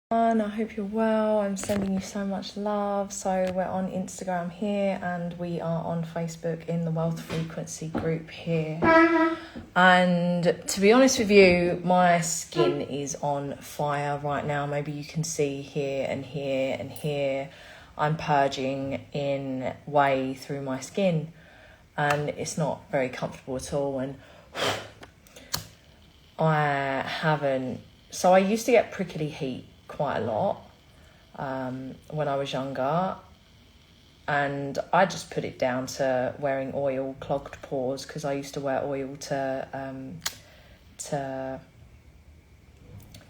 I hope you're well. I'm sending you so much love. So we're on Instagram here and we are on Facebook in the Wealth Frequency group here. And to be honest with you, my skin is on fire right now. Maybe you can see here and here and here. I'm purging in way through my skin and it's not very comfortable at all. And so I used to get prickly heat quite a lot when I was younger, and I just put it down to wearing oil clogged pores, because I used to wear oil to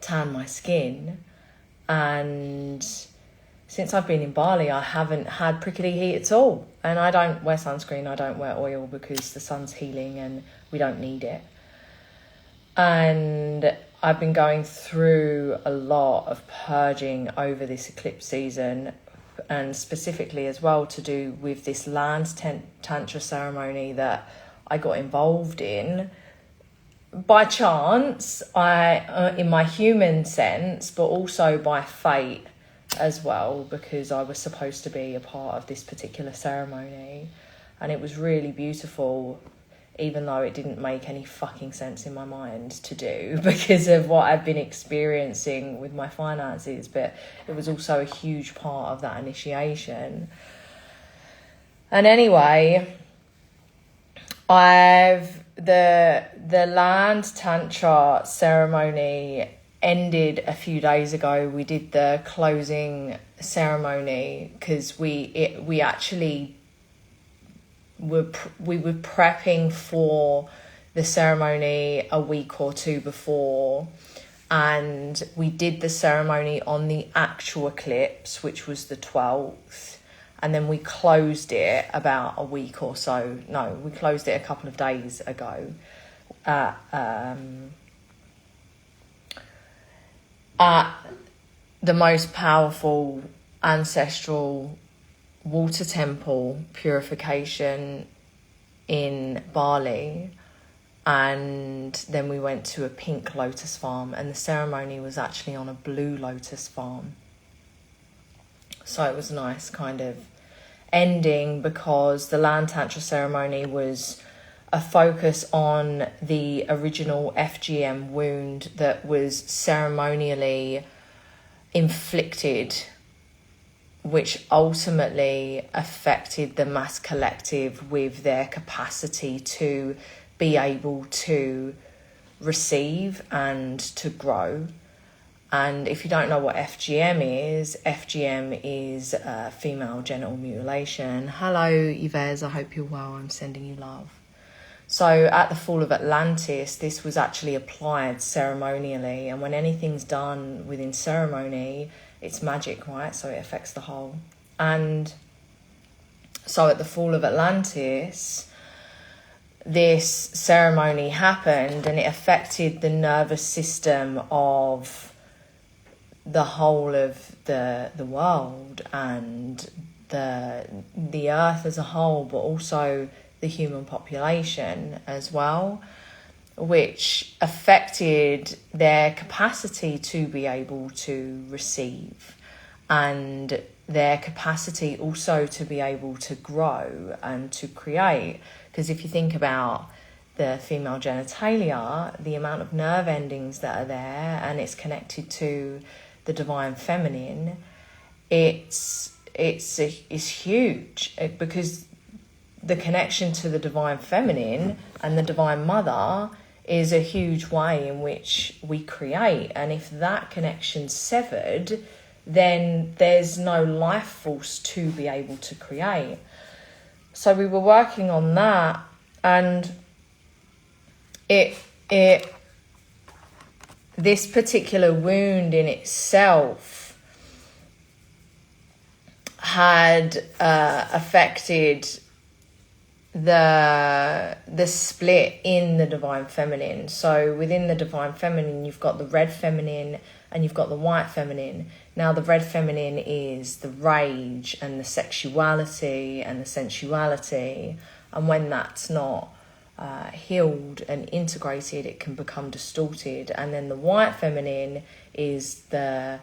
tan my skin. And since I've been in Bali, I haven't had prickly heat at all, and I don't wear sunscreen, I don't wear oil, because the sun's healing and we don't need it. And I've been going through a lot of purging over this eclipse season, and specifically as well to do with this Land Tantra ceremony that I got involved in by chance, in my human sense, but also by fate as well, because I was supposed to be a part of this particular ceremony, and it was really beautiful, even though it didn't make any fucking sense in my mind to do because of what I've been experiencing with my finances. But it was also a huge part of that initiation. And anyway, the Land Tantra ceremony ended a few days ago. We did the closing ceremony because we actually we were prepping for the ceremony a week or two before, and we did the ceremony on the actual eclipse, which was the 12th, and then we closed it about a week or so. No, we closed it a couple of days ago at the most powerful ancestral water temple purification in Bali. And then we went to a pink lotus farm, and the ceremony was actually on a blue lotus farm. So it was a nice kind of ending, because the Land Tantra ceremony was a focus on the original FGM wound that was ceremonially inflicted, which ultimately affected the mass collective with their capacity to be able to receive and to grow. And if you don't know what FGM is female genital mutilation. Hello, Yves, I hope you're well. I'm sending you love. So at the fall of Atlantis, this was actually applied ceremonially, and when anything's done within ceremony, it's magic, right? So it affects the whole. And so at the fall of Atlantis, this ceremony happened, and it affected the nervous system of the whole of the world and the earth as a whole, but also the human population as well, which affected their capacity to be able to receive, and their capacity also to be able to grow and to create. Because if you think about the female genitalia, the amount of nerve endings that are there, and it's connected to the divine feminine, it's huge, because the connection to the divine feminine and the divine mother is a huge way in which we create. And if that connection's severed, then there's no life force to be able to create. So we were working on that, and this particular wound in itself had affected the split in the divine feminine. So within the divine feminine, you've got the red feminine and you've got the white feminine. Now the red feminine is the rage and the sexuality and the sensuality, and when that's not healed and integrated, it can become distorted. And then the white feminine is the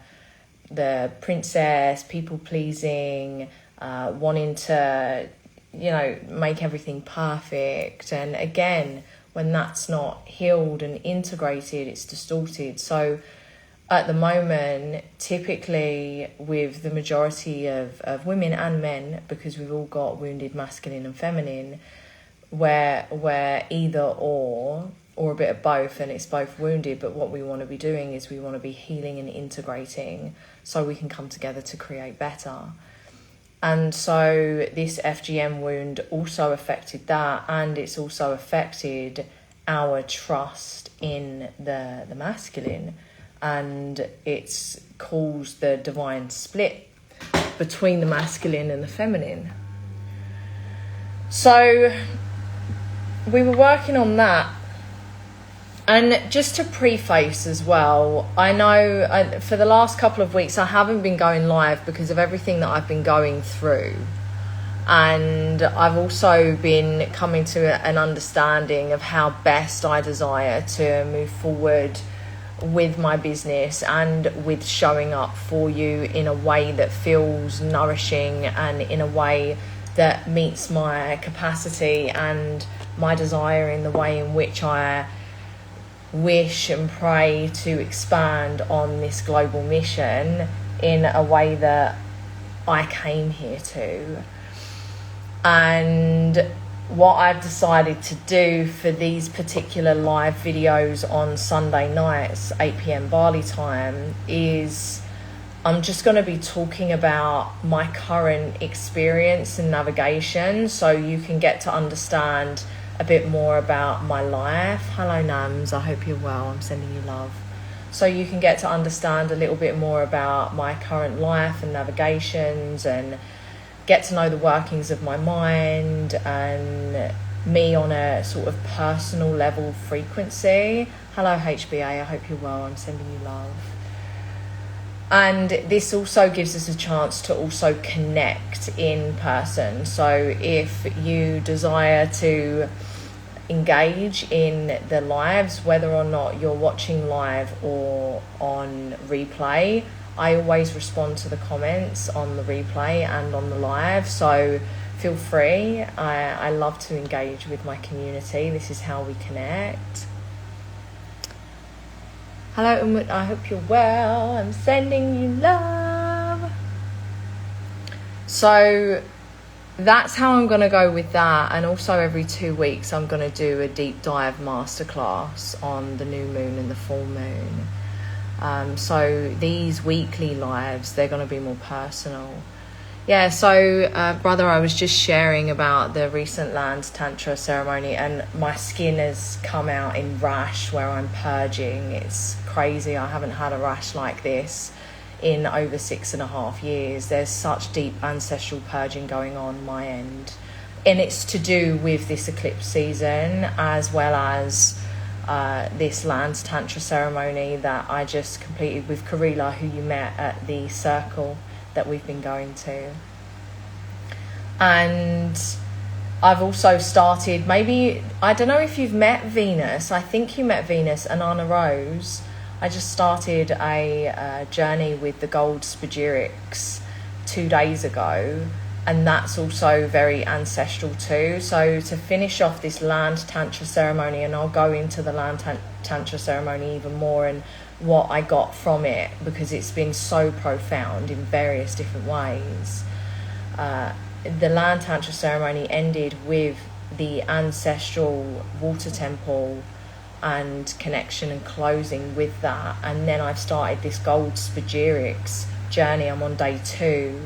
the princess, people pleasing, wanting to, make everything perfect. And again, when that's not healed and integrated, it's distorted. So at the moment, typically with the majority of women and men, because we've all got wounded masculine and feminine, where we're either or a bit of both, and it's both wounded, but what we want to be doing is we want to be healing and integrating so we can come together to create better. And so this FGM wound also affected that, and it's also affected our trust in the masculine, and it's caused the divine split between the masculine and the feminine. So we were working on that. And just to preface as well, I know for the last couple of weeks I haven't been going live because of everything that I've been going through. And I've also been coming to an understanding of how best I desire to move forward with my business and with showing up for you in a way that feels nourishing and in a way that meets my capacity and my desire in the way in which I wish and pray to expand on this global mission in a way that I came here to. And what I've decided to do for these particular live videos on Sunday nights, 8 p.m. Bali time, is I'm just going to be talking about my current experience and navigation so you can get to understand a bit more about my life. Hello Nams, I hope you're well, I'm sending you love. So you can get to understand a little bit more about my current life and navigations and get to know the workings of my mind and me on a sort of personal level frequency. Hello HBA, I hope you're well, I'm sending you love. And this also gives us a chance to also connect in person. So if you desire to engage in the lives, whether or not you're watching live or on replay, I always respond to the comments on the replay and on the live. So feel free. I love to engage with my community. This is how we connect. Hello, Umut, I hope you're well. I'm sending you love. So that's how I'm going to go with that. And also every 2 weeks, I'm going to do a deep dive masterclass on the new moon and the full moon. So these weekly lives, they're going to be more personal. Yeah, so brother, I was just sharing about the recent Land Tantra ceremony, and my skin has come out in rash where I'm purging. It's crazy. I haven't had a rash like this in over 6.5 years. There's such deep ancestral purging going on my end. And it's to do with this eclipse season, as well as this Land Tantra ceremony that I just completed with Karila, who you met at the circle that we've been going to. And I've also started, maybe, I don't know if you've met Venus, I think you met Venus and Anna Rose. I just started a journey with the gold spagyrics 2 days ago, and that's also very ancestral too. So to finish off this Land Tantra ceremony, and I'll go into the Land Tantra ceremony even more and what I got from it, because it's been so profound in various different ways. The Land Tantra ceremony ended with the ancestral water temple and connection and closing with that. And then I've started this gold spagyrics journey. I'm on day 2.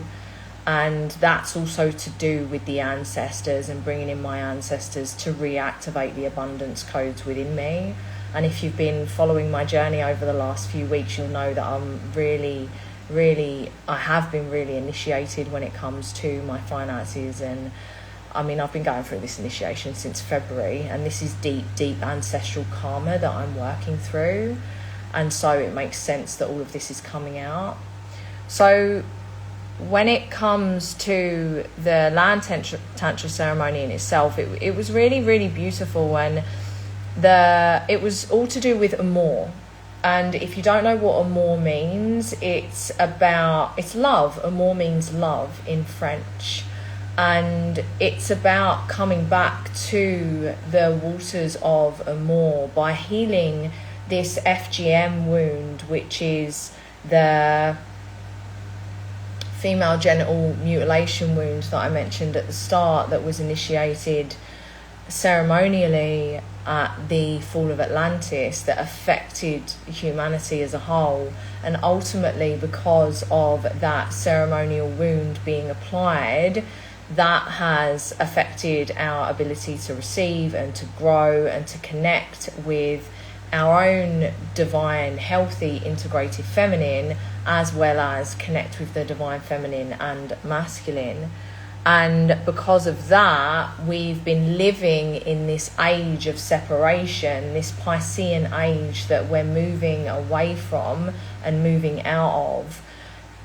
And that's also to do with the ancestors and bringing in my ancestors to reactivate the abundance codes within me. And if you've been following my journey over the last few weeks, you'll know that I'm I have been really initiated when it comes to my finances. And I mean, I've been going through this initiation since February, and this is deep ancestral karma that I'm working through. And so it makes sense that all of this is coming out. So when it comes to the Land Tantra ceremony in itself, it was really beautiful, and it was all to do with armour. And if you don't know what amour means, it's love. Amour means love in French. And it's about coming back to the waters of amour by healing this FGM wound, which is the female genital mutilation wound that I mentioned at the start, that was initiated ceremonially at the fall of Atlantis, that affected humanity as a whole. And ultimately, because of that ceremonial wound being applied, that has affected our ability to receive and to grow and to connect with our own divine, healthy, integrated feminine, as well as connect with the divine feminine and masculine. And because of that, we've been living in this age of separation, this Piscean age that we're moving away from and moving out of.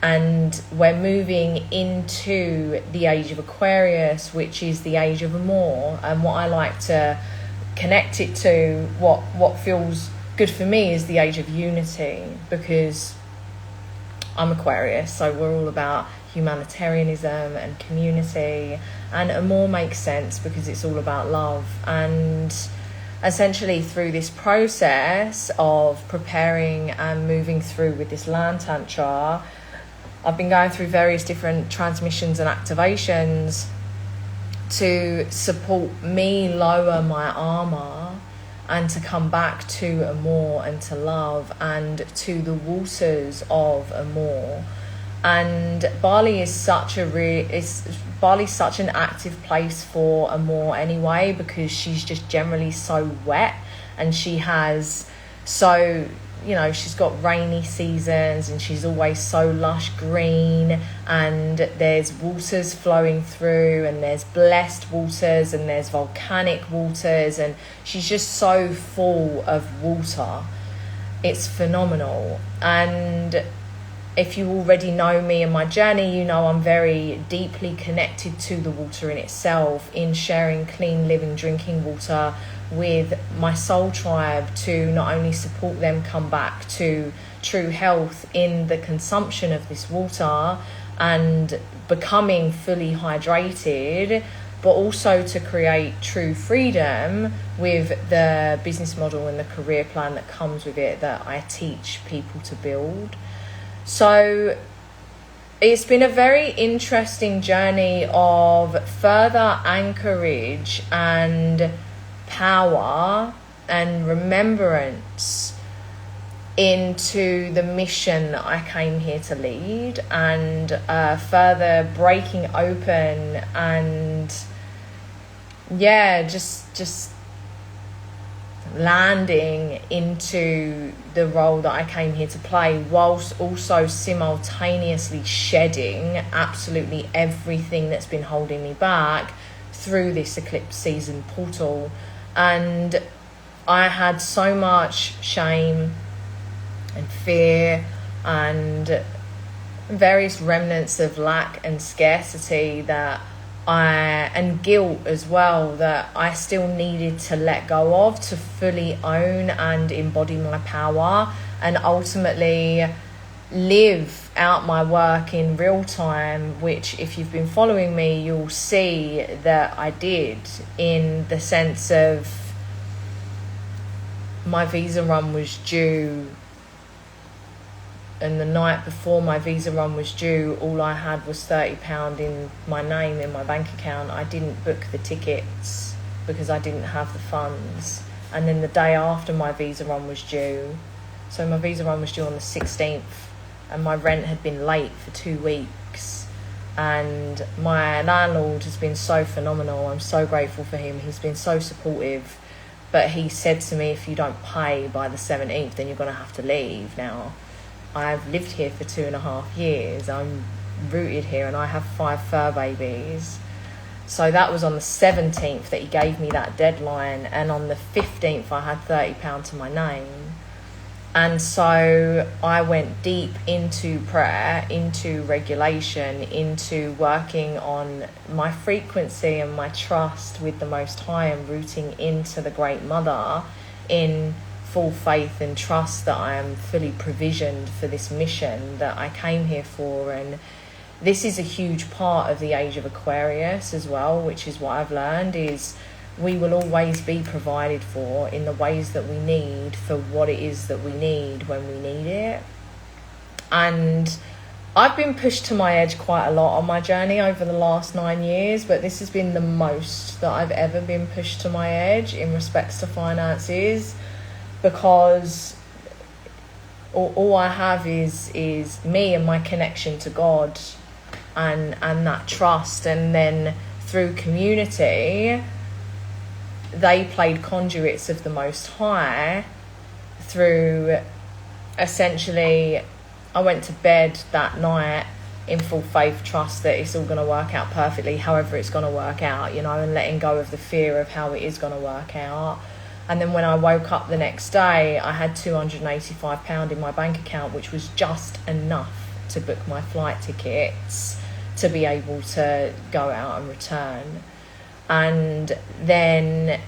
And we're moving into the age of Aquarius, which is the age of amour. And what I like to connect it to, what feels good for me, is the age of unity, because I'm Aquarius, so we're all about humanitarianism and community, and amour makes sense because it's all about love. And essentially, through this process of preparing and moving through with this Land Tantra, I've been going through various different transmissions and activations to support me lower my armour and to come back to amour and to love and to the waters of amour. And Bali is Bali's such an active place for amour anyway, because she's just generally so wet, and she has she's got rainy seasons, and she's always so lush green, and there's waters flowing through, and there's blessed waters, and there's volcanic waters, and she's just so full of water. It's phenomenal. And if you already know me and my journey, you know I'm very deeply connected to the water in itself, in sharing clean, living, drinking water with my soul tribe, to not only support them come back to true health in the consumption of this water and becoming fully hydrated, but also to create true freedom with the business model and the career plan that comes with it, that I teach people to build. So it's been a very interesting journey of further anchorage and power and remembrance into the mission that I came here to lead, and further breaking open and just landing into the role that I came here to play, whilst also simultaneously shedding absolutely everything that's been holding me back through this eclipse season portal. And I had so much shame and fear and various remnants of lack and scarcity and guilt as well, that I still needed to let go of, to fully own and embody my power, and ultimately live out my work in real time, which, if you've been following me, you'll see that I did, in the sense of my visa run was due, and the night before my visa run was due, all I had was £30 in my name in my bank account. I didn't book the tickets because I didn't have the funds. And then the day after my visa run was due, so my visa run was due on the 16th, and my rent had been late for 2 weeks. And my landlord has been so phenomenal. I'm so grateful for him. He's been so supportive. But he said to me, if you don't pay by the 17th, then you're going to have to leave. Now, I've lived here for 2.5 years. I'm rooted here, and I have 5 fur babies. So that was on the 17th that he gave me that deadline. And on the 15th, I had £30 to my name. And so I went deep into prayer, into regulation, into working on my frequency and my trust with the Most High, and rooting into the Great Mother in full faith and trust that I am fully provisioned for this mission that I came here for. And this is a huge part of the age of Aquarius as well, which is what I've learned, is we will always be provided for in the ways that we need for what it is that we need when we need it. And I've been pushed to my edge quite a lot on my journey over the last 9 years, but this has been the most that I've ever been pushed to my edge in respects to finances, because all I have is me and my connection to God and that trust. And then through community, they played conduits of the Most High through, essentially, I went to bed that night in full faith, trust that it's all going to work out perfectly, however it's going to work out, you know, and letting go of the fear of how it is going to work out. And then when I woke up the next day, I had £285 in my bank account, which was just enough to book my flight tickets to be able to go out and return. And then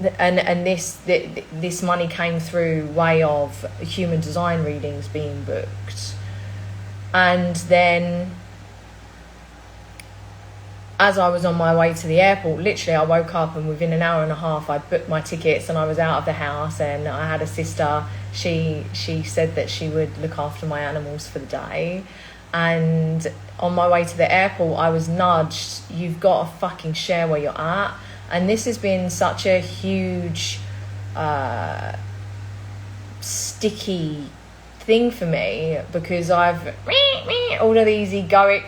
this money came through way of human design readings being booked. And then as I was on my way to the airport, literally I woke up and within an hour and a half I booked my tickets and I was out of the house. And I had a sister, she said that she would look after my animals for the day. And on my way to the airport, I was nudged, you've got to fucking share where you're at. And this has been such a huge, sticky thing for me, because I've all of these egoic,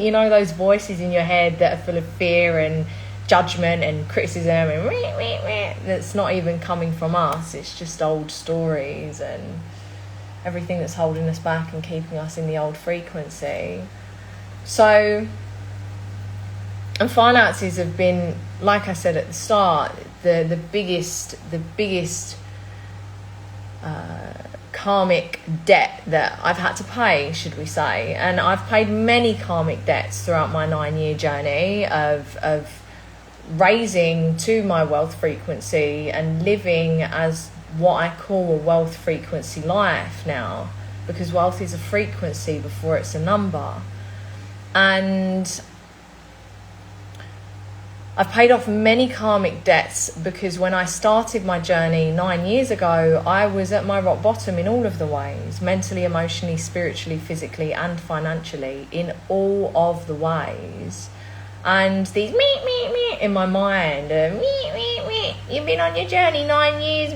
you know, those voices in your head that are full of fear and judgment and criticism and that's not even coming from us. It's just old stories and everything that's holding us back and keeping us in the old frequency. So, and finances have been, like I said at the start, the biggest karmic debt that I've had to pay, should we say. And I've paid many karmic debts throughout my 9-year journey of raising to my wealth frequency and living as what I call a wealth frequency life now, because wealth is a frequency before it's a number. And I've paid off many karmic debts, because when I started my journey 9 years ago, I was at my rock bottom in all of the ways, mentally, emotionally, spiritually, physically and financially, in all of the ways. And these me in my mind, you've been on your journey 9 years,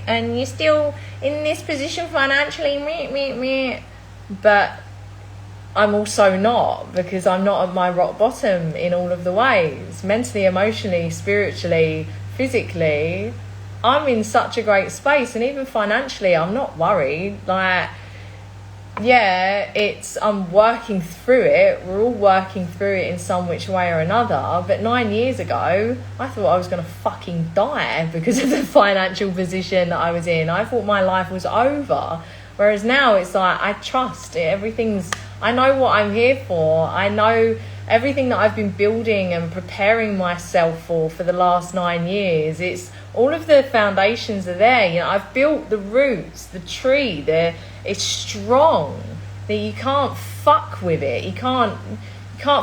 and you're still in this position financially, but I'm also not, because I'm not at my rock bottom in all of the ways. Mentally, emotionally, spiritually, physically, I'm in such a great space. And even financially, I'm not worried. Like, yeah, I'm working through it. We're all working through it in some which way or another. But 9 years ago, I thought I was going to fucking die because of the financial position that I was in. I thought my life was over. Whereas now it's like, I trust it. I know what I'm here for. I know everything that I've been building and preparing myself for the last 9 years. It's all of the foundations are there. You know, I've built the roots, the tree. It's strong. That you can't fuck with it. You can't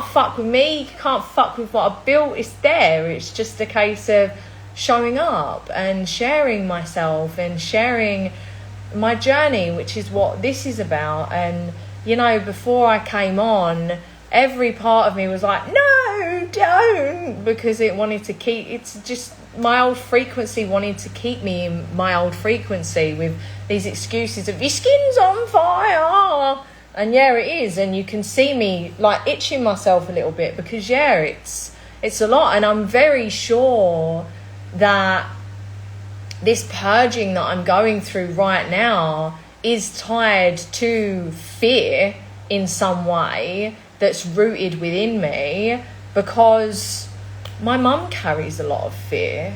fuck with me. You can't fuck with what I've built. It's there. It's just a case of showing up and sharing myself and sharing my journey, which is what this is about. And you know, before I came on, every part of me was like, no, don't, because it's just my old frequency wanted to keep me in my old frequency with these excuses of your skin's on fire. And yeah, it is. And you can see me like itching myself a little bit, because yeah, it's a lot. And I'm very sure that this purging that I'm going through right now is tied to fear in some way that's rooted within me, because my mum carries a lot of fear,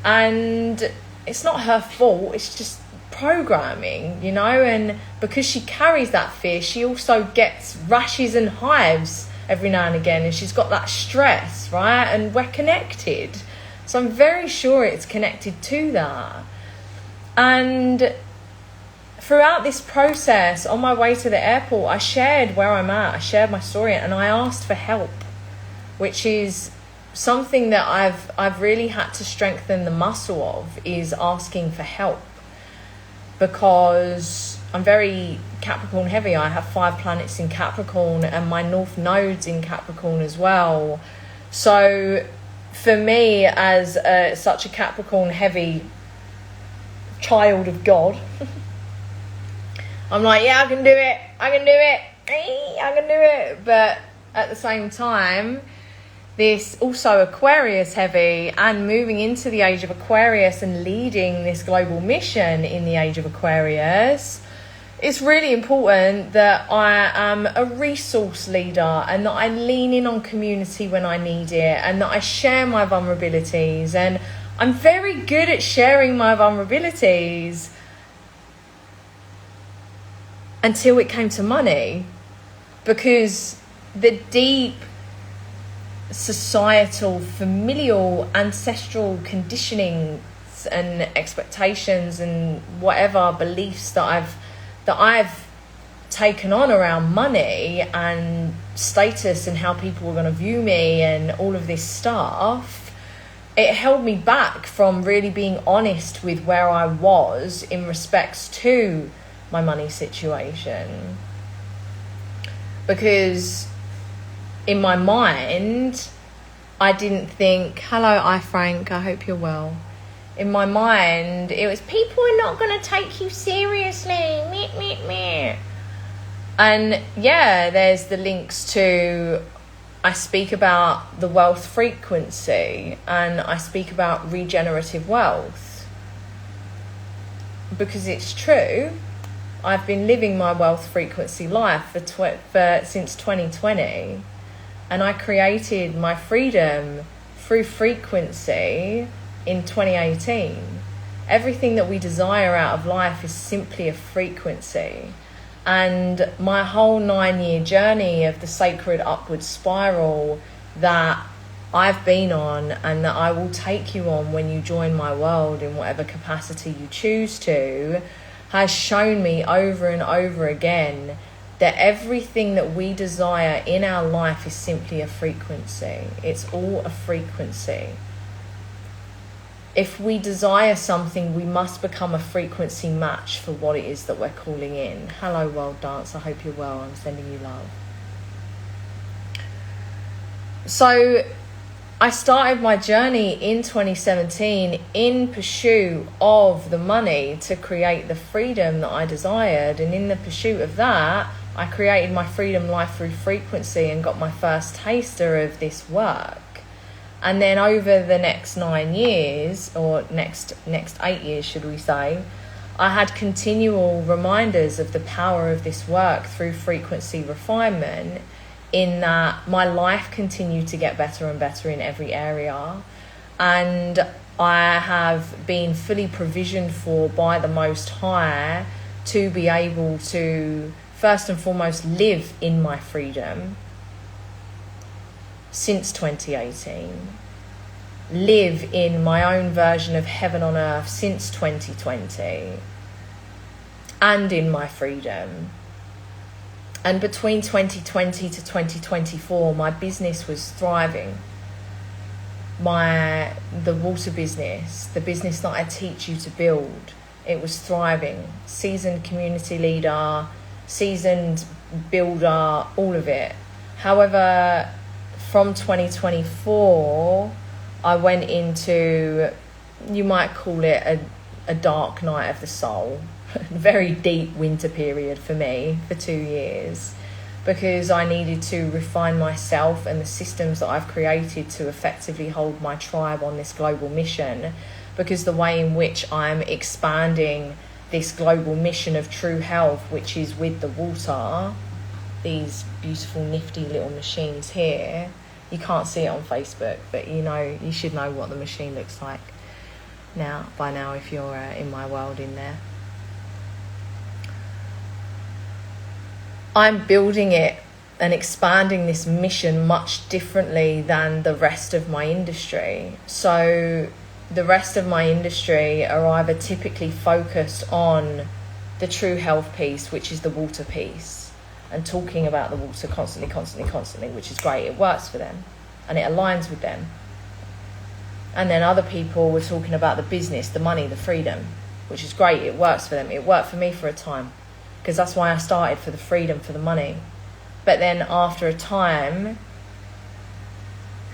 and it's not her fault, it's just programming, you know. And because she carries that fear, she also gets rashes and hives every now and again, and she's got that stress, right? And we're connected, so I'm very sure it's connected to that. And throughout this process, on my way to the airport, I shared where I'm at. I shared my story, and I asked for help, which is something that I've really had to strengthen the muscle of, is asking for help, because I'm very Capricorn heavy. I have 5 planets in Capricorn, and my North Node's in Capricorn as well. So for me, as such a Capricorn heavy child of God, I'm like, yeah, I can do it. I can do it. But at the same time, this also Aquarius heavy, and moving into the age of Aquarius and leading this global mission in the age of Aquarius, it's really important that I am a resource leader, and that I lean in on community when I need it, and that I share my vulnerabilities. And I'm very good at sharing my vulnerabilities until it came to money, because the deep societal, familial, ancestral conditionings and expectations and whatever beliefs that I've taken on around money and status and how people were going to view me and all of this stuff, it held me back from really being honest with where I was in respects to my money situation. Because in my mind, I didn't think, hello, Frank, I hope you're well. In my mind, it was, people are not going to take you seriously. Meh. And yeah, there's the links to, I speak about the wealth frequency, and I speak about regenerative wealth. Because it's true. I've been living my wealth frequency life since 2020. And I created my freedom through frequency in 2018. Everything that we desire out of life is simply a frequency. And my whole 9-year journey of the sacred upward spiral that I've been on, and that I will take you on when you join my world in whatever capacity you choose to, has shown me over and over again that everything that we desire in our life is simply a frequency. It's all a frequency. If we desire something, we must become a frequency match for what it is that we're calling in. Hello, World Dance. I hope you're well. I'm sending you love. So I started my journey in 2017 in pursuit of the money to create the freedom that I desired. And in the pursuit of that, I created my freedom life through frequency and got my first taster of this work. And then over the next 9 years, or next 8 years, should we say, I had continual reminders of the power of this work through frequency refinement, in that my life continued to get better and better in every area. And I have been fully provisioned for by the Most High to be able to, first and foremost, live in my freedom since 2018. Live in my own version of heaven on earth since 2020. And in my freedom. And between 2020 to 2024, my business was thriving. The water business, the business that I teach you to build, it was thriving. Seasoned community leader, seasoned builder, all of it. However, from 2024, I went into, you might call it a dark night of the soul. Very deep winter period for me for 2 years, because I needed to refine myself and the systems that I've created to effectively hold my tribe on this global mission, because the way in which I'm expanding this global mission of true health, which is with the water, these beautiful nifty little machines here, you can't see it on Facebook, but you should know what the machine looks like by now if you're in my world in there. I'm building it and expanding this mission much differently than the rest of my industry. So the rest of my industry are either typically focused on the true health piece, which is the water piece, and talking about the water constantly, which is great. It works for them and it aligns with them. And then other people were talking about the business, the money, the freedom, which is great. It works for them. It worked for me for a time, because that's why I started, for the freedom, for the money. But then after a time,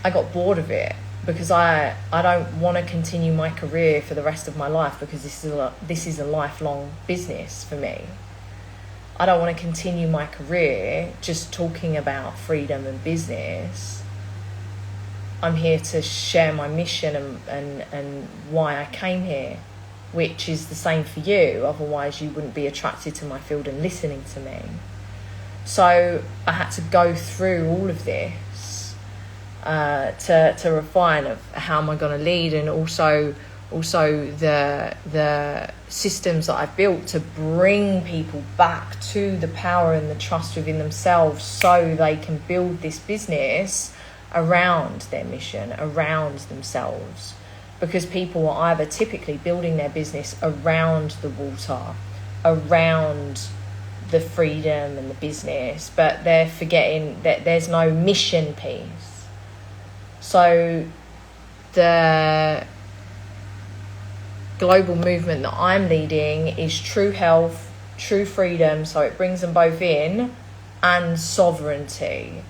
I got bored of it, because I don't want to continue my career for the rest of my life, because this is a lifelong business for me. I don't want to continue my career just talking about freedom and business. I'm here to share my mission and why I came here, which is the same for you. Otherwise you wouldn't be attracted to my field and listening to me. So I had to go through all of this to refine of how am I going to lead, and also the systems that I've built to bring people back to the power and the trust within themselves, so they can build this business around their mission, around themselves. Because people are either typically building their business around the water, around the freedom and the business, but they're forgetting that there's no mission piece. So the global movement that I'm leading is true health, true freedom, so it brings them both in, and sovereignty,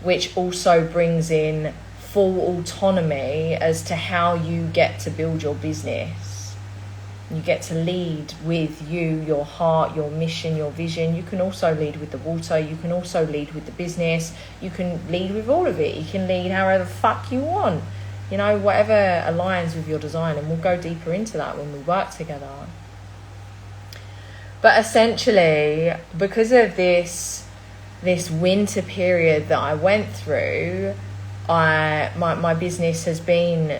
which also brings in full autonomy as to how you get to build your business. You get to lead with you, your heart, your mission, your vision. You can also lead with the water. You can also lead with the business. You can lead with all of it. You can lead however the fuck you want. You know, whatever aligns with your design. And we'll go deeper into that when we work together. But essentially, because of this winter period that I went through, my business has been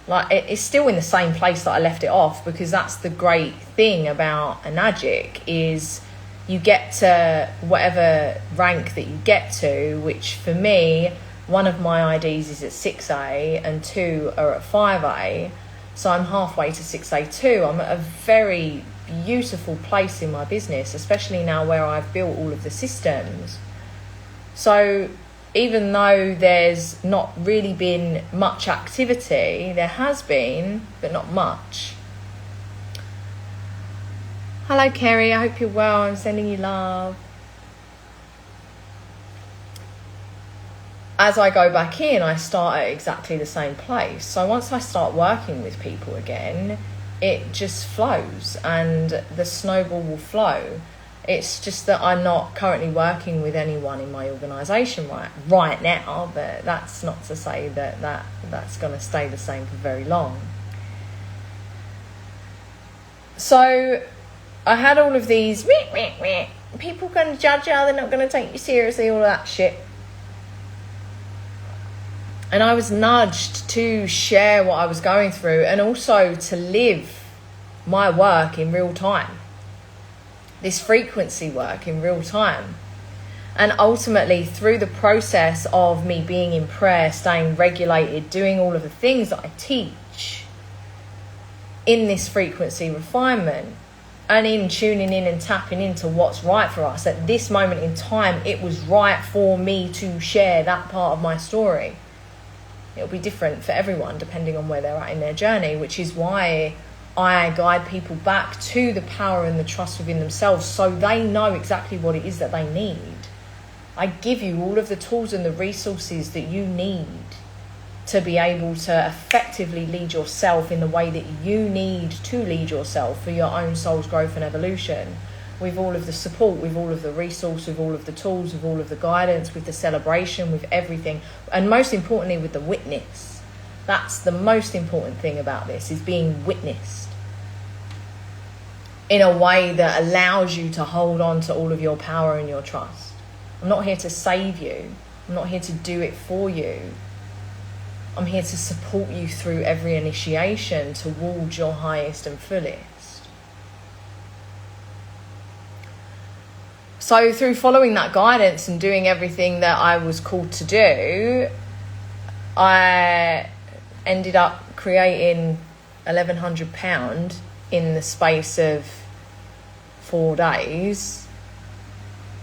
like, it's still in the same place that I left it off, because that's the great thing about a Nagic, is you get to whatever rank that you get to, which for me, one of my IDs is at 6A and 2 are at 5A, so I'm halfway to 6A too. I'm at a very beautiful place in my business, especially now where I've built all of the systems. So even though there's not really been much activity, there has been, but not much. Hello Kerry, I hope you're well. I'm sending you love. As I go back in, I start at exactly the same place. So once I start working with people again, it just flows and the snowball will flow. It's just that I'm not currently working with anyone in my organisation right now, but that's not to say that's going to stay the same for very long. So I had all of these people going to judge you, they're not going to take you seriously, all of that shit. And I was nudged to share what I was going through, and also to live my work in real time. This frequency work in real time. And ultimately, through the process of me being in prayer, staying regulated, doing all of the things that I teach in this frequency refinement, and in tuning in and tapping into what's right for us at this moment in time, it was right for me to share that part of my story. It'll be different for everyone depending on where they're at in their journey, which is why I guide people back to the power and the trust within themselves, so they know exactly what it is that they need. I give you all of the tools and the resources that you need to be able to effectively lead yourself in the way that you need to lead yourself for your own soul's growth and evolution, with all of the support, with all of the resource, with all of the tools, with all of the guidance, with the celebration, with everything, and most importantly with the witness. That's the most important thing about this, is being witnessed in a way that allows you to hold on to all of your power and your trust. I'm not here to save you. I'm not here to do it for you. I'm here to support you through every initiation towards your highest and fullest. So through following that guidance and doing everything that I was called to do, I ended up creating £1,100 in the space of 4 days,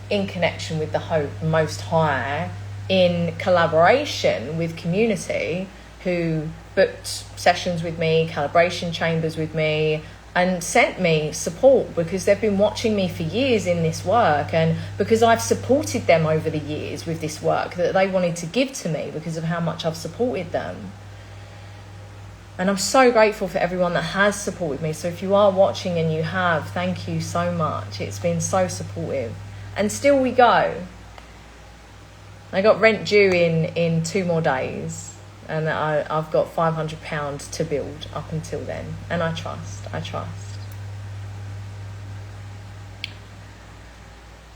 in connection with the Most High, in collaboration with community who booked sessions with me, calibration chambers with me, and sent me support because they've been watching me for years in this work, and because I've supported them over the years with this work that they wanted to give to me because of how much I've supported them. And I'm so grateful for everyone that has supported me. So if you are watching and you have, thank you so much. It's been so supportive. And still we go. I got rent due in 2 more days. And I've got £500 to build up until then. And I trust.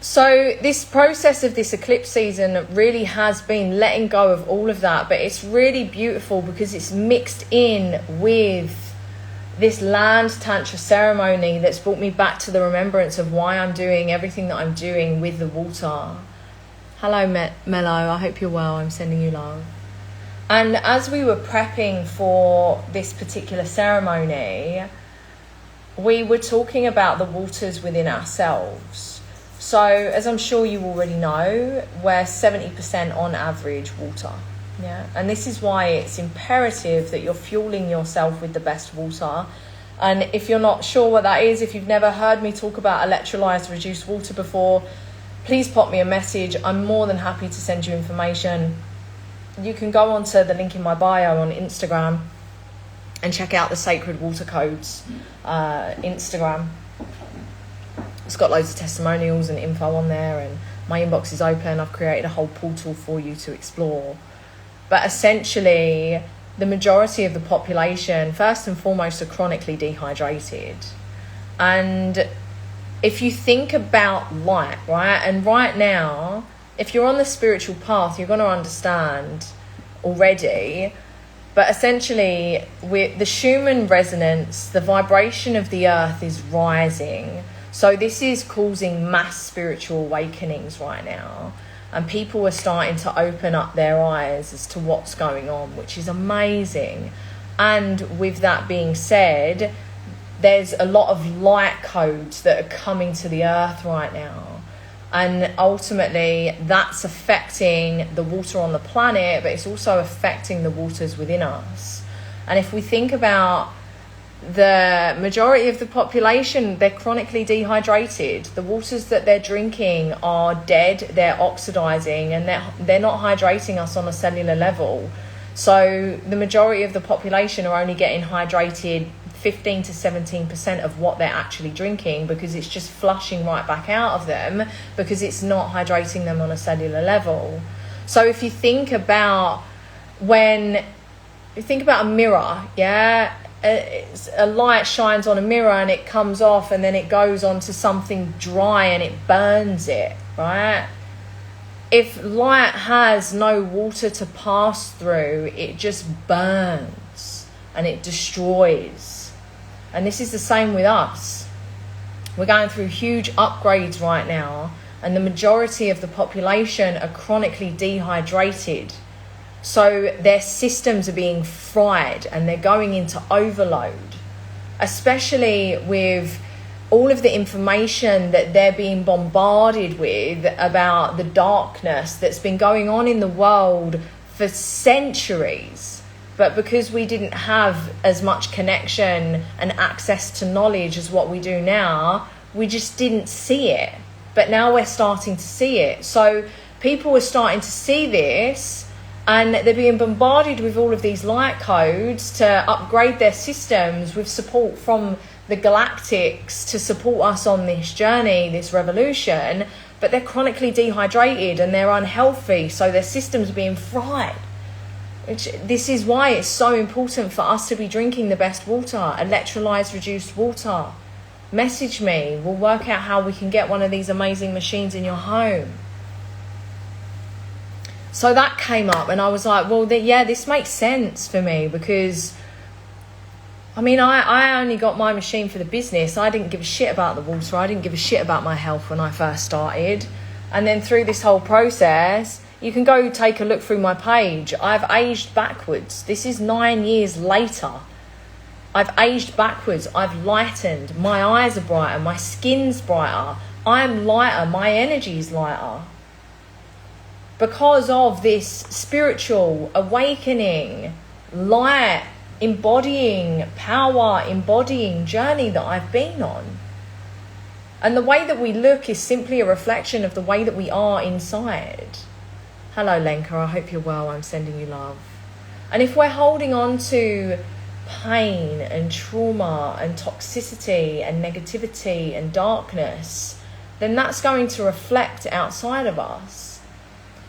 So this process of this eclipse season really has been letting go of all of that. But it's really beautiful because it's mixed in with this Land Tantra ceremony that's brought me back to the remembrance of why I'm doing everything that I'm doing with the water. Hello, Mello. I hope you're well. I'm sending you love. And as we were prepping for this particular ceremony, we were talking about the waters within ourselves. So, as I'm sure you already know, we're 70% on average water. Yeah, and this is why it's imperative that you're fueling yourself with the best water. And if you're not sure what that is, if you've never heard me talk about electrolyzed reduced water before, please pop me a message. I'm more than happy to send you information. You can go onto the link in my bio on Instagram and check out the Sacred Water Codes Instagram. It's got loads of testimonials and info on there, and my inbox is open. I've created a whole portal for you to explore. But essentially, the majority of the population, first and foremost, are chronically dehydrated. And if you think about light, right? And right now, if you're on the spiritual path, you're going to understand already. But essentially, the Schumann resonance, the vibration of the earth is rising. So this is causing mass spiritual awakenings right now. And people are starting to open up their eyes as to what's going on, which is amazing. And with that being said, there's a lot of light codes that are coming to the earth right now. And ultimately, that's affecting the water on the planet, but it's also affecting the waters within us. And if we think about the majority of the population, they're chronically dehydrated. The waters that they're drinking are dead, they're oxidizing, and they're not hydrating us on a cellular level. So the majority of the population are only getting hydrated 15 to 17% of what they're actually drinking, because it's just flushing right back out of them, because it's not hydrating them on a cellular level. So if you think about a mirror, yeah, a light shines on a mirror and it comes off, and then it goes onto something dry and it burns it, right? If light has no water to pass through, it just burns and it destroys. And this is the same with us. We're going through huge upgrades right now, and the majority of the population are chronically dehydrated. So their systems are being fried and they're going into overload, especially with all of the information that they're being bombarded with about the darkness that's been going on in the world for centuries. But because we didn't have as much connection and access to knowledge as what we do now, we just didn't see it. But now we're starting to see it. So people are starting to see this, and they're being bombarded with all of these light codes to upgrade their systems with support from the galactics to support us on this journey, this revolution. But they're chronically dehydrated and they're unhealthy, so their systems are being fried. This is why it's so important for us to be drinking the best water, electrolyzed reduced water. Message me. We'll work out how we can get one of these amazing machines in your home. So that came up, and I was like, well, this makes sense for me, because I mean, I only got my machine for the business. I didn't give a shit about the water. I didn't give a shit about my health when I first started. And then through this whole process, You can go take a look through my page. I've aged backwards. This is 9 years later. I've aged backwards. I've lightened. My eyes are brighter. My skin's brighter. I'm lighter. My energy's lighter. Because of this spiritual awakening, light, embodying power, embodying journey that I've been on. And the way that we look is simply a reflection of the way that we are inside. Hello, Lenka. I hope you're well. I'm sending you love. And if we're holding on to pain and trauma and toxicity and negativity and darkness, then that's going to reflect outside of us.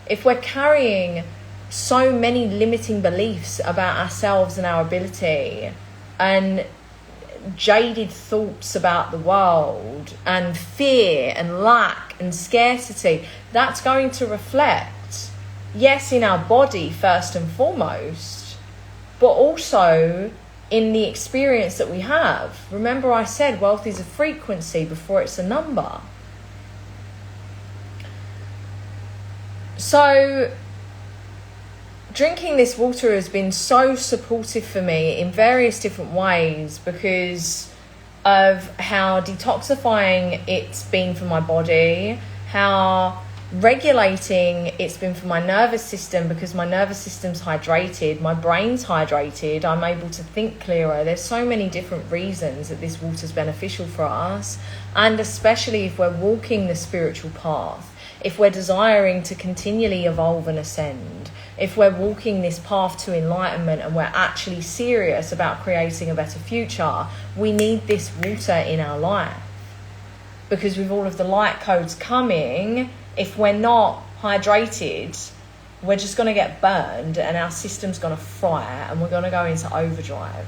If we're carrying so many limiting beliefs about ourselves and our ability, and jaded thoughts about the world, and fear and lack and scarcity, that's going to reflect, yes, in our body first and foremost, but also in the experience that we have. Remember, I said wealth is a frequency before it's a number. So drinking this water has been so supportive for me in various different ways because of how detoxifying it's been for my body, how regulating it's been for my nervous system, because my nervous system's hydrated, my brain's hydrated, I'm able to think clearer. There's so many different reasons that this water's beneficial for us, and especially if we're walking the spiritual path, if we're desiring to continually evolve and ascend, if we're walking this path to enlightenment and we're actually serious about creating a better future, we need this water in our life. Because with all of the light codes coming, if we're not hydrated, we're just going to get burned and our system's going to fry and we're going to go into overdrive.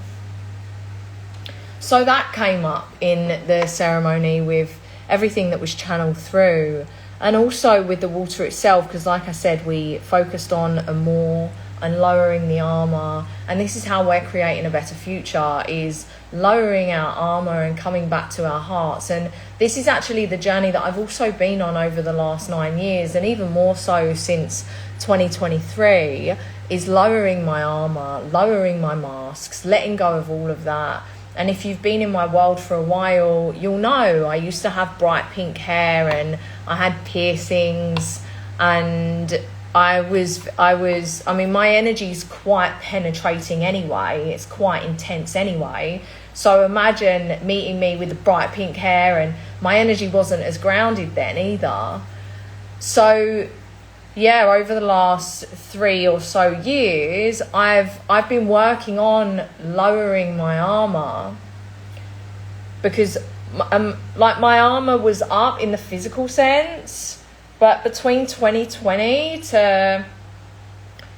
So that came up in the ceremony with everything that was channeled through. And also with the water itself, because like I said, we focused on armour and lowering the armour. And this is how we're creating a better future, is lowering our armour and coming back to our hearts. And this is actually the journey that I've also been on over the last 9 years, and even more so since 2023, is lowering my armour, lowering my masks, letting go of all of that. And if you've been in my world for a while, you'll know I used to have bright pink hair and I had piercings, and I mean, my energy is quite penetrating anyway. It's quite intense anyway. So imagine meeting me with the bright pink hair, and my energy wasn't as grounded then either. So yeah, over the last 3 or so years, I've been working on lowering my armor, because my armor was up in the physical sense, but between 2020 to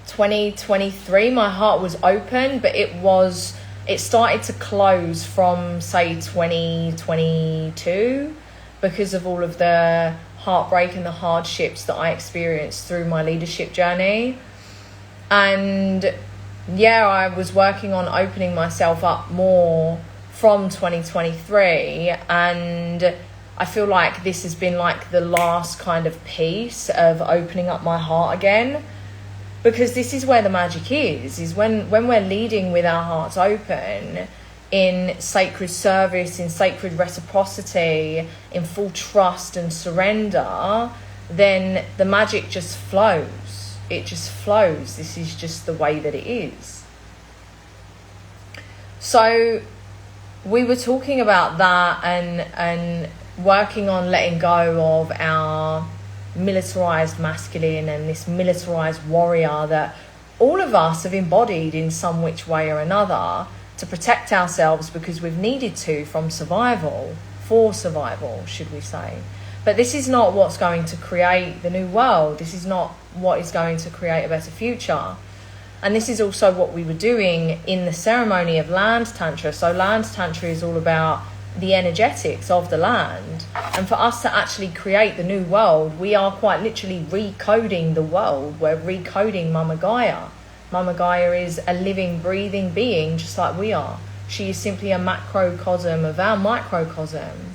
2023, my heart was open, but it started to close from say 2022 because of all of the heartbreak and the hardships that I experienced through my leadership journey. And yeah, I was working on opening myself up more from 2023, and I feel like this has been like the last kind of piece of opening up my heart again, because this is where the magic is when we're leading with our hearts open, in sacred service, in sacred reciprocity, in full trust and surrender, then the magic just flows. It just flows. This is just the way that it is. So we were talking about that and working on letting go of our militarized masculine and this militarized warrior that all of us have embodied in some which way or another, to protect ourselves because we've needed to, from survival, for survival, should we say. But this is not what's going to create the new world. This is not what is going to create a better future. And this is also what we were doing in the ceremony of Land Tantra. So Land Tantra is all about the energetics of the land. And for us to actually create the new world, we are quite literally recoding the world. We're recoding Mama Gaia. Mama Gaia is a living, breathing being just like we are. She is simply a macrocosm of our microcosm.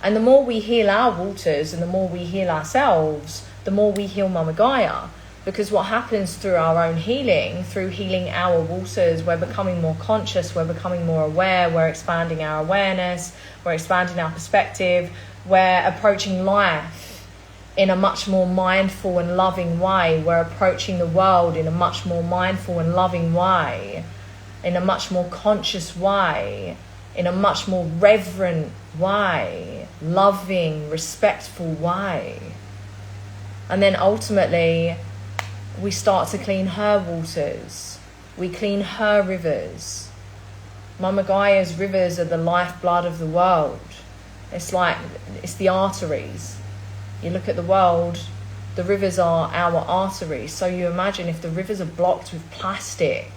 And the more we heal our waters and the more we heal ourselves, the more we heal Mama Gaia. Because what happens through our own healing, through healing our waters, we're becoming more conscious, we're becoming more aware, we're expanding our awareness, we're expanding our perspective, we're approaching life in a much more mindful and loving way, we're approaching the world in a much more mindful and loving way, in a much more conscious way, in a much more reverent way, loving, respectful way. And then ultimately, we start to clean her waters. We clean her rivers. Mama Gaia's rivers are the lifeblood of the world. It's the arteries. You look at the world, the rivers are our arteries. So you imagine if the rivers are blocked with plastic,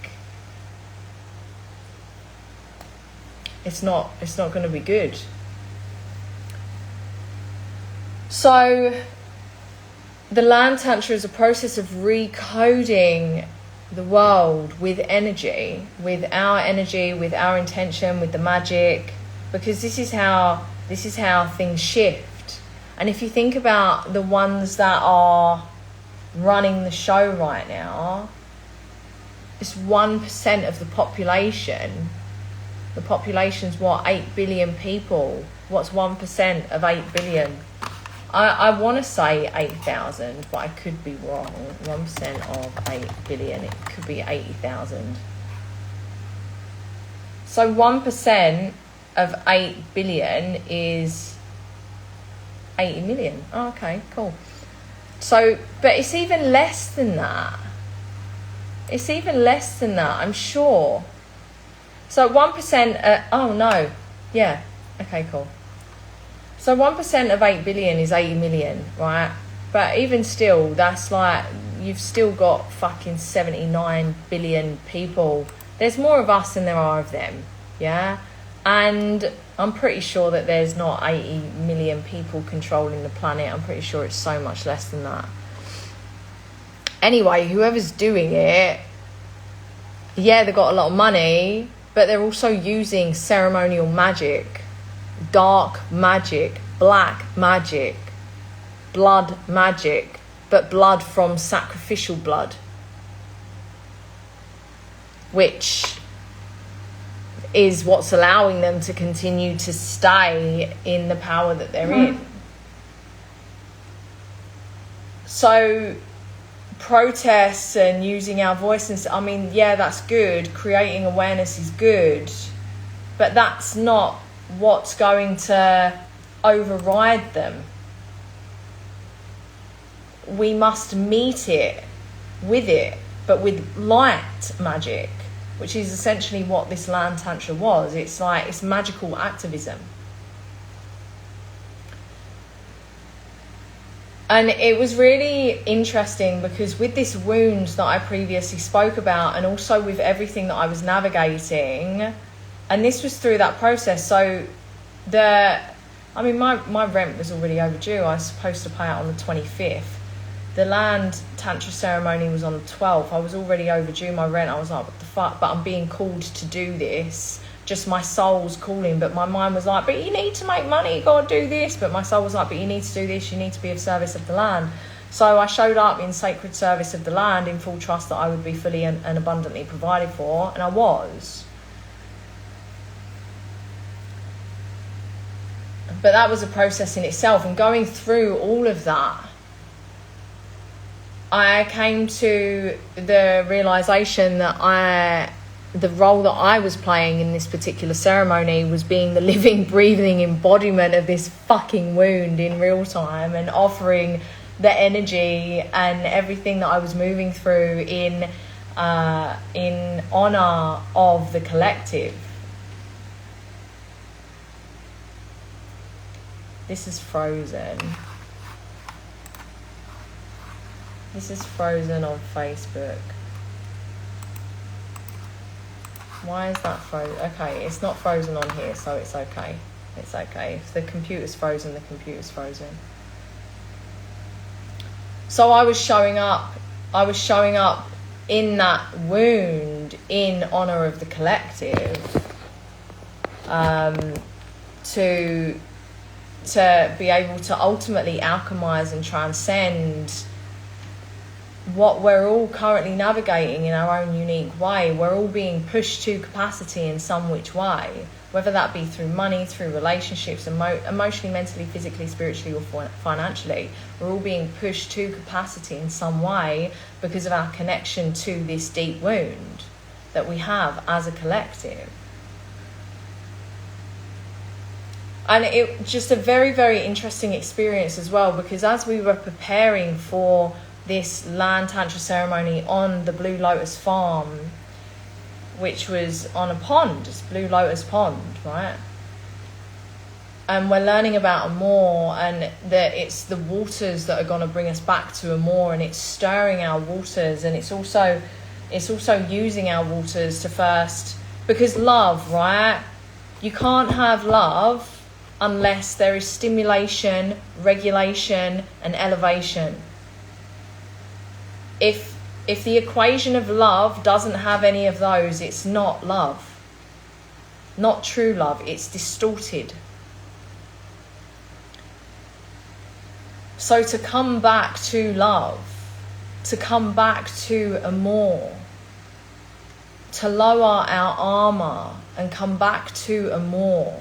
it's not going to be good. So the Land Tantra is a process of recoding the world with energy, with our intention, with the magic, because this is how things shift. And if you think about the ones that are running the show right now, it's 1% of the population. The population's what, 8 billion people. What's 1% of 8 billion? I want to say 8,000, but I could be wrong. 1% of 8 billion, it could be 80,000. So 1% of 8 billion is 80 million. Oh, okay, cool. So, but it's even less than that. It's even less than that, I'm sure. So 1%, oh no, yeah, okay, cool. So 1% of 8 billion is 80 million, right? But even still, that's like, you've still got fucking 79 billion people. There's more of us than there are of them, yeah? And I'm pretty sure that there's not 80 million people controlling the planet. I'm pretty sure it's so much less than that. Anyway, whoever's doing it, yeah, they've got a lot of money, but they're also using ceremonial magic, dark magic, black magic, blood magic, but blood from sacrificial blood, which is what's allowing them to continue to stay in the power that they're in. So protests and using our voices, I mean, yeah, that's good. Creating awareness is good, but that's not what's going to override them. We must meet it, but with light magic, which is essentially what this Land Tantra was. It's like, it's magical activism. And it was really interesting because with this wound that I previously spoke about, and also with everything that I was navigating, and this was through that process. So my rent was already overdue. I was supposed to pay it on the 25th. The Land Tantra ceremony was on the 12th. I was already overdue my rent. I was like, what the fuck? But I'm being called to do this. Just my soul's calling. But my mind was like, but you need to make money. You got to do this. But my soul was like, but you need to do this. You need to be of service of the land. So I showed up in sacred service of the land in full trust that I would be fully and abundantly provided for. And I was. But that was a process in itself. And going through all of that, I came to the realization that the role that I was playing in this particular ceremony was being the living, breathing embodiment of this fucking wound in real time, and offering the energy and everything that I was moving through in honor of the collective. This is frozen. This is frozen on Facebook. Why is that frozen? Okay, it's not frozen on here, so it's okay. It's okay. If the computer's frozen, the computer's frozen. So I was showing up in that wound in honor of the collective, to be able to ultimately alchemize and transcend what we're all currently navigating in our own unique way. We're all being pushed to capacity in some which way, whether that be through money, through relationships, emotionally, mentally, physically, spiritually, or financially. We're all being pushed to capacity in some way because of our connection to this deep wound that we have as a collective. And it just a very, very interesting experience as well, because as we were preparing for this Land Tantra ceremony on the Blue Lotus farm, which was on a pond, it's Blue Lotus Pond, right? And we're learning about armour, and that it's the waters that are going to bring us back to armour, and it's stirring our waters, and it's also using our waters to first, because love, right? You can't have love unless there is stimulation, regulation, and elevation. If the equation of love doesn't have any of those, it's not love. Not true love, it's distorted. So to come back to love, to come back to armour, to lower our armour and come back to armour,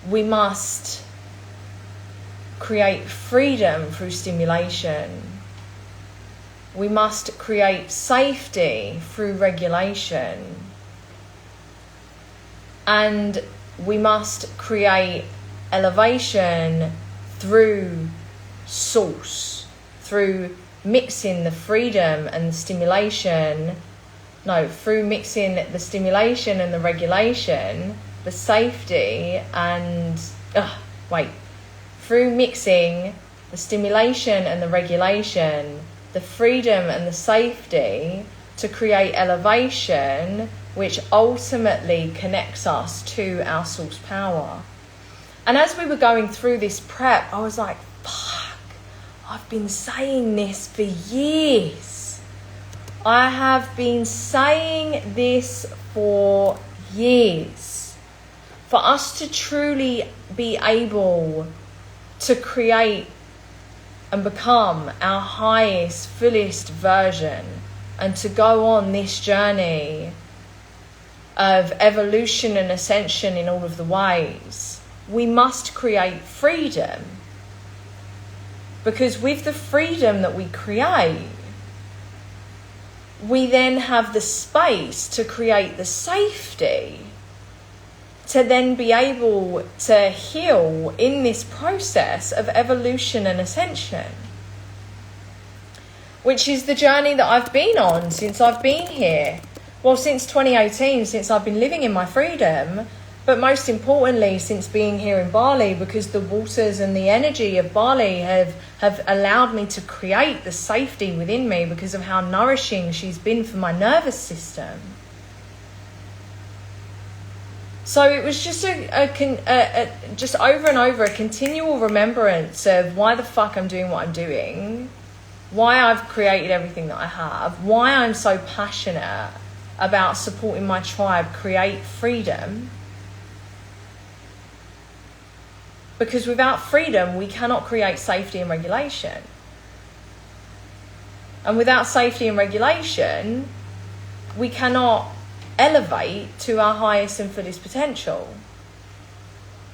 we must create freedom through stimulation. We must create safety through regulation. And we must create elevation through source, through mixing the freedom and the stimulation. No, through mixing the stimulation and the regulation, the safety and... through mixing the stimulation and the regulation, the freedom and the safety, to create elevation, which ultimately connects us to our source power. And as we were going through this prep, I was like, fuck, I've been saying this for years. I have been saying this for years. For us to truly be able to create and become our highest, fullest version, and to go on this journey of evolution and ascension in all of the ways, we must create freedom. Because with the freedom that we create, we then have the space to create the safety to then be able to heal in this process of evolution and ascension, which is the journey that I've been on since I've been here. Well, since 2018, since I've been living in my freedom, but most importantly, since being here in Bali, because the waters and the energy of Bali have allowed me to create the safety within me because of how nourishing she's been for my nervous system. So it was just just over and over a continual remembrance of why the fuck I'm doing what I'm doing, why I've created everything that I have, why I'm so passionate about supporting my tribe create freedom. Because without freedom, we cannot create safety and regulation. And without safety and regulation, we cannot elevate to our highest and fullest potential.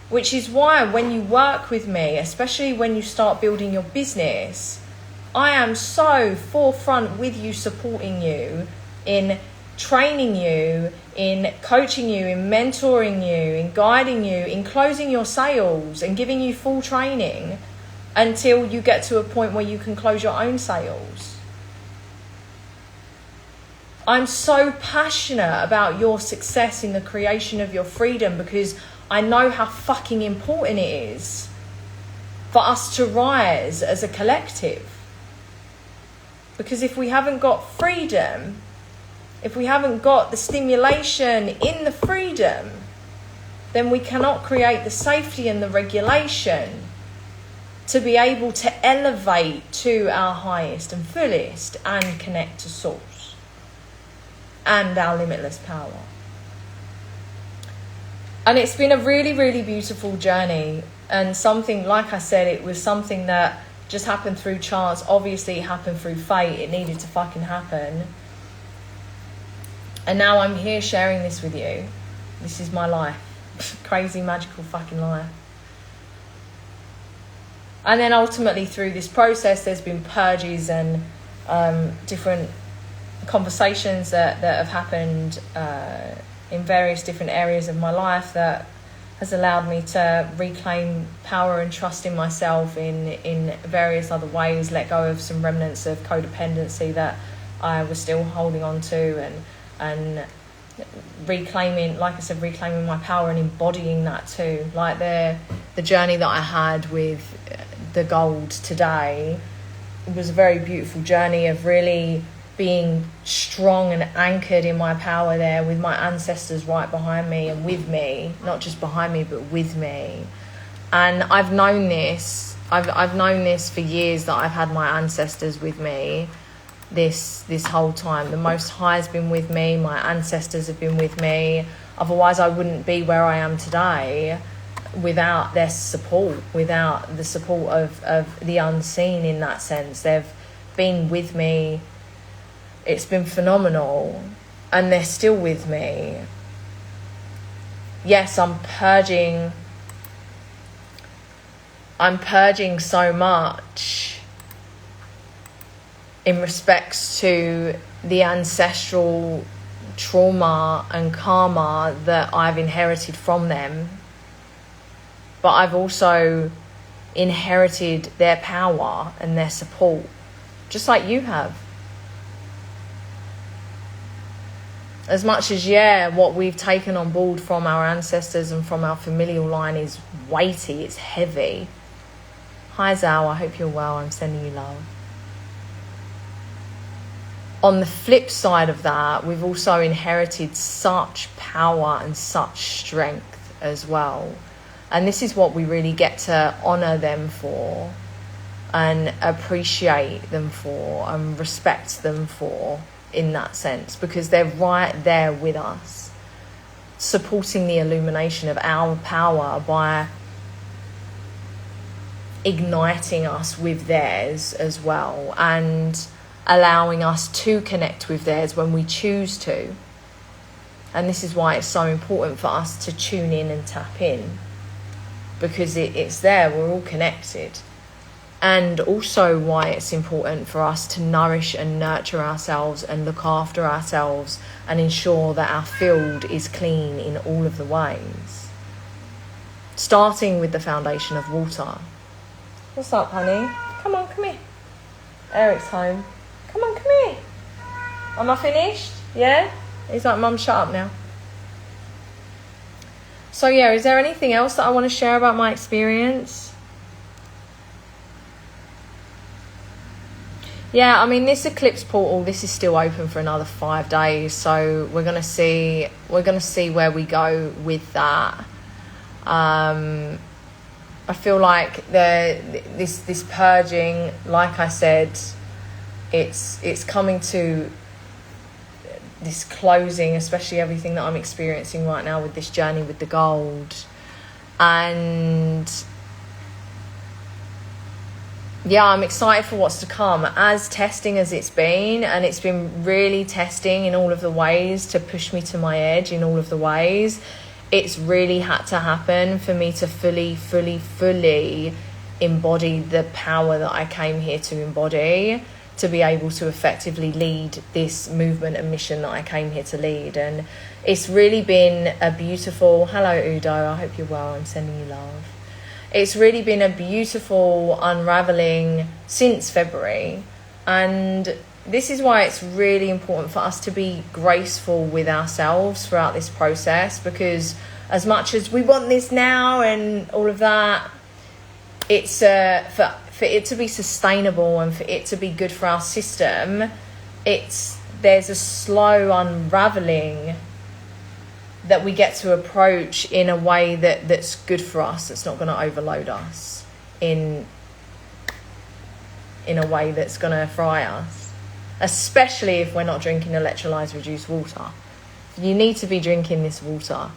Which is why when you work with me, especially when you start building your business, I am so forefront with you, supporting you, in training you, in coaching you, in mentoring you, in guiding you, in closing your sales and giving you full training until you get to a point where you can close your own sales. I'm so passionate about your success in the creation of your freedom, because I know how fucking important it is for us to rise as a collective. Because if we haven't got freedom, if we haven't got the stimulation in the freedom, then we cannot create the safety and the regulation to be able to elevate to our highest and fullest and connect to source and our limitless power. And it's been a really, really beautiful journey, and something, like I said, it was something that just happen through chance. Obviously, it happened through fate. It needed to fucking happen. And now I'm here sharing this with you. This is my life. Crazy, magical fucking life. And then ultimately through this process, there's been purges and different conversations that have happened in various different areas of my life that has allowed me to reclaim power and trust in myself in various other ways, let go of some remnants of codependency that I was still holding on to, and reclaiming, like I said, reclaiming my power and embodying that too. Like the journey that I had with the gold today, it was a very beautiful journey of really being strong and anchored in my power there, with my ancestors right behind me and with me, not just behind me but with me. And I've known this for years, that I've had my ancestors with me this whole time. The Most High has been with me, my ancestors have been with me. Otherwise I wouldn't be where I am today without their support, without the support of the unseen. In that sense, they've been with me. It's been phenomenal, and they're still with me. Yes, I'm purging so much in respects to the ancestral trauma and karma that I've inherited from them, but I've also inherited their power and their support, just like you have. As much as, what we've taken on board from our ancestors and from our familial line is weighty, it's heavy. Hi Zao, I hope you're well, I'm sending you love. On the flip side of that, we've also inherited such power and such strength as well. And this is what we really get to honour them for, and appreciate them for, and respect them for, in that sense, because they're right there with us, supporting the illumination of our power by igniting us with theirs as well, and allowing us to connect with theirs when we choose to. And this is why it's so important for us to tune in and tap in, because it's there, we're all connected. And also why it's important for us to nourish and nurture ourselves and look after ourselves and ensure that our field is clean in all of the ways. Starting with the foundation of water. What's up, honey? Come on, come here. Eric's home. Come on, come here. Am I finished? Yeah? He's like, Mum, shut up now. So is there anything else that I want to share about my experience? Yeah, I mean, this eclipse portal, this is still open for another 5 days, so we're gonna see where we go with that. I feel like this purging, like I said, it's coming to this closing, especially everything that I'm experiencing right now with this journey with the gold. And I'm excited for what's to come. As testing as it's been, and it's been really testing in all of the ways to push me to my edge in all of the ways, it's really had to happen for me to fully embody the power that I came here to embody, to be able to effectively lead this movement and mission that I came here to lead. And it's really been a beautiful... Hello, Udo, I hope you're well, I'm sending you love. It's really been a beautiful unraveling since February. And this is why it's really important for us to be graceful with ourselves throughout this process, because as much as we want this now and all of that, it's for it to be sustainable and for it to be good for our system, there's a slow unraveling that we get to approach in a way that's good for us, that's not going to overload us in a way that's going to fry us, especially if we're not drinking electrolyzed reduced water. You need to be drinking this water.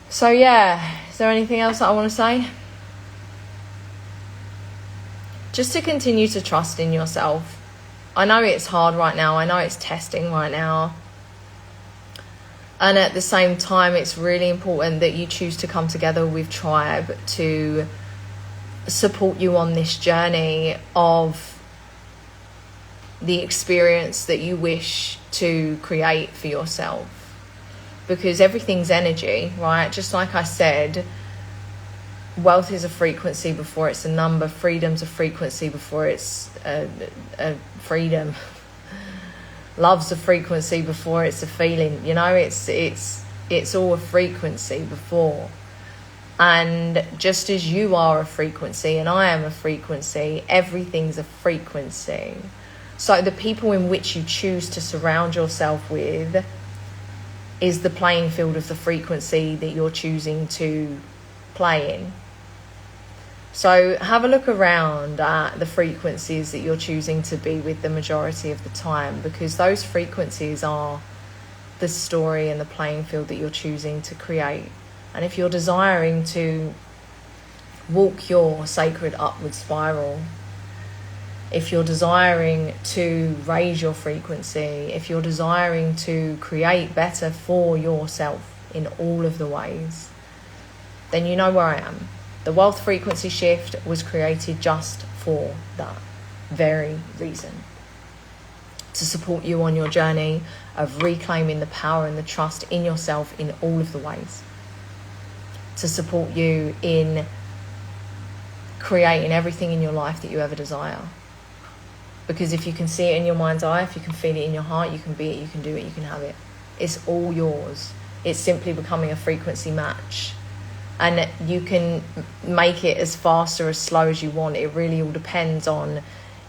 So is there anything else that I want to say? just to continue to trust in yourself. I know it's hard right now. I know it's testing right now. And at the same time, it's really important that you choose to come together with Tribe to support you on this journey of the experience that you wish to create for yourself. Because everything's energy, right? Just like I said, wealth is a frequency before it's a number. Freedom's a frequency before it's a freedom. Love's a frequency before it's a feeling. You know, it's all a frequency before. And just as you are a frequency and I am a frequency, everything's a frequency. So the people in which you choose to surround yourself with is the playing field of the frequency that you're choosing to play in. So have a look around at the frequencies that you're choosing to be with the majority of the time, because those frequencies are the story and the playing field that you're choosing to create. And if you're desiring to walk your sacred upward spiral, if you're desiring to raise your frequency, if you're desiring to create better for yourself in all of the ways, then you know where I am. The wealth frequency shift was created just for that very reason. To support you on your journey of reclaiming the power and the trust in yourself in all of the ways. To support you in creating everything in your life that you ever desire. Because if you can see it in your mind's eye, if you can feel it in your heart, you can be it, you can do it, you can have it. It's all yours. It's simply becoming a frequency match. And you can make it as fast or as slow as you want. It really all depends on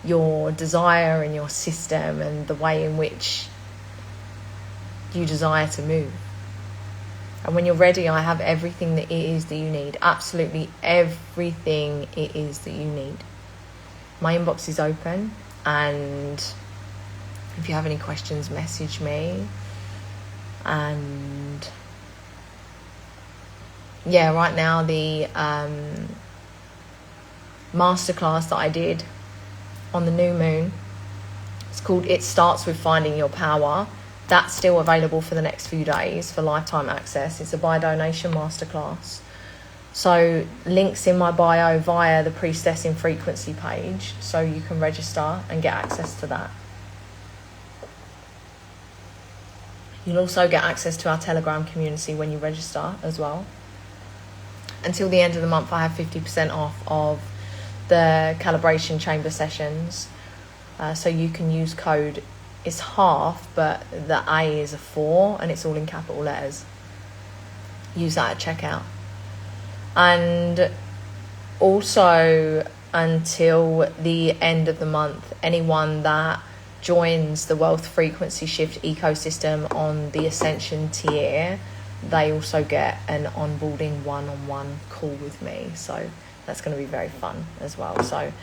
your desire and your system and the way in which you desire to move. And when you're ready, I have everything that it is that you need. Absolutely everything it is that you need. My inbox is open. And if you have any questions, message me. And yeah, right now the masterclass that I did on the new moon, it's called It Starts With Finding Your Power. That's still available for the next few days for lifetime access. It's a by donation masterclass. So links in my bio via the Priestess in Frequency page, so you can register and get access to that. You'll also get access to our Telegram community when you register as well. Until the end of the month, I have 50% off of the calibration chamber sessions. So you can use code, it's half, but the A is a 4 and it's all in capital letters. Use that at checkout. And also until the end of the month, anyone that joins the Wealth Frequency Shift ecosystem on the Ascension tier, they also get an onboarding one-on-one call with me. So that's going to be very fun as well. So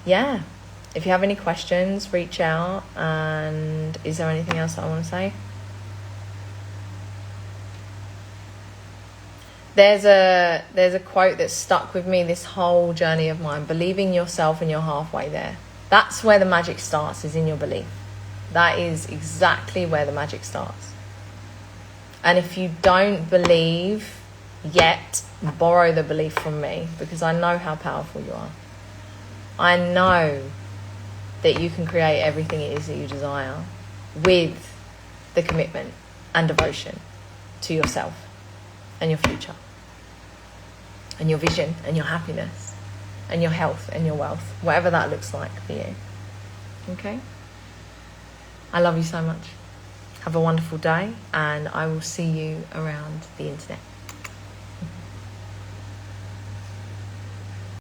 yeah, if you have any questions, reach out. And is there anything else I want to say? There's a quote that stuck with me this whole journey of mine. Believe in yourself and you're halfway there. That's where the magic starts, is in your belief. That is exactly where the magic starts. And if you don't believe yet, borrow the belief from me, because I know how powerful you are. I know that you can create everything it is that you desire with the commitment and devotion to yourself and your future and your vision and your happiness and your health and your wealth, whatever that looks like for you. Okay? I love you so much. Have a wonderful day, and I will see you around the internet.